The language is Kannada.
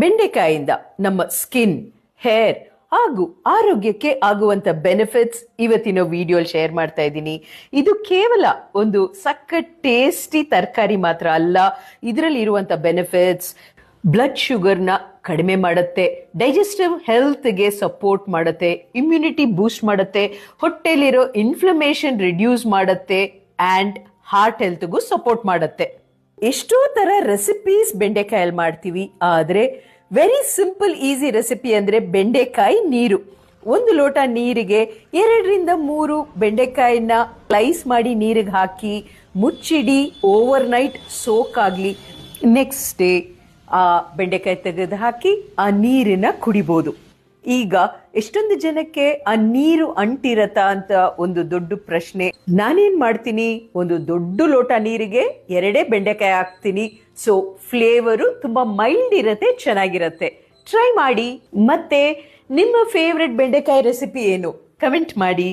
ಬೆಂಡೆಕಾಯಿಂದ ನಮ್ಮ ಸ್ಕಿನ್, ಹೇರ್ ಹಾಗೂ ಆರೋಗ್ಯಕ್ಕೆ ಆಗುವಂತ ಬೆನಿಫಿಟ್ಸ್ ಇವತ್ತಿನ ವಿಡಿಯೋಲ್ ಶೇರ್ ಮಾಡ್ತಾ ಇದ್ದೀನಿ. ಇದು ಕೇವಲ ಒಂದು ಸಖತ್ ಟೇಸ್ಟಿ ತರಕಾರಿ ಮಾತ್ರ ಅಲ್ಲ, ಇದರಲ್ಲಿ ಇರುವಂತ ಬೆನಿಫಿಟ್ಸ್ ಬ್ಲಡ್ ಶುಗರ್ನ ಕಡಿಮೆ ಮಾಡುತ್ತೆ, ಡೈಜೆಸ್ಟಿವ್ ಹೆಲ್ತ್ಗೆ ಸಪೋರ್ಟ್ ಮಾಡುತ್ತೆ, ಇಮ್ಯುನಿಟಿ ಬೂಸ್ಟ್ ಮಾಡುತ್ತೆ, ಹೊಟ್ಟೆಲಿರೋ ಇನ್ಫ್ಲಮೇಷನ್ ರಿಡ್ಯೂಸ್ ಮಾಡುತ್ತೆ ಆ್ಯಂಡ್ ಹಾರ್ಟ್ ಹೆಲ್ತ್ಗೂ ಸಪೋರ್ಟ್ ಮಾಡುತ್ತೆ. ಎಷ್ಟೋ ತರ ರೆಸಿಪೀಸ್ ಬೆಂಡೆಕಾಯಲ್ಲಿ ಮಾಡ್ತೀವಿ, ಆದರೆ ವೆರಿ ಸಿಂಪಲ್ ಈಸಿ ರೆಸಿಪಿ ಅಂದ್ರೆ ಬೆಂಡೆಕಾಯಿ ನೀರು. 1 ಲೋಟ ನೀರಿಗೆ 2-3 ಬೆಂಡೆಕಾಯಿನ ಸ್ಲೈಸ್ ಮಾಡಿ ನೀರಿಗೆ ಹಾಕಿ ಮುಚ್ಚಿಡಿ, ಓವರ್ ನೈಟ್ ಸೋಕ್ ಆಗ್ಲಿ. ನೆಕ್ಸ್ಟ್ ಡೇ ಆ ಬೆಂಡೆಕಾಯಿ ತೆಗೆದು ಹಾಕಿ ಆ ನೀರನ್ನ ಕುಡಿಬಹುದು. ಈಗ ಎಷ್ಟೊಂದು ಜನಕ್ಕೆ ಆ ನೀರು ಅಂಟಿರತ್ತ ಅಂತ ಒಂದು ದೊಡ್ಡ ಪ್ರಶ್ನೆ. ನಾನೇನ್ ಮಾಡ್ತೀನಿ, ಒಂದು ದೊಡ್ಡ ಲೋಟ ನೀರಿಗೆ 2 ಬೆಂಡೆಕಾಯಿ ಹಾಕ್ತೀನಿ. ಸೊ ಫ್ಲೇವರು ತುಂಬಾ ಮೈಲ್ಡ್ ಇರತ್ತೆ, ಚೆನ್ನಾಗಿರತ್ತೆ. ಟ್ರೈ ಮಾಡಿ. ಮತ್ತೆ ನಿಮ್ಮ ಫೇವ್ರೆಟ್ ಬೆಂಡೆಕಾಯಿ ರೆಸಿಪಿ ಏನು ಕಮೆಂಟ್ ಮಾಡಿ.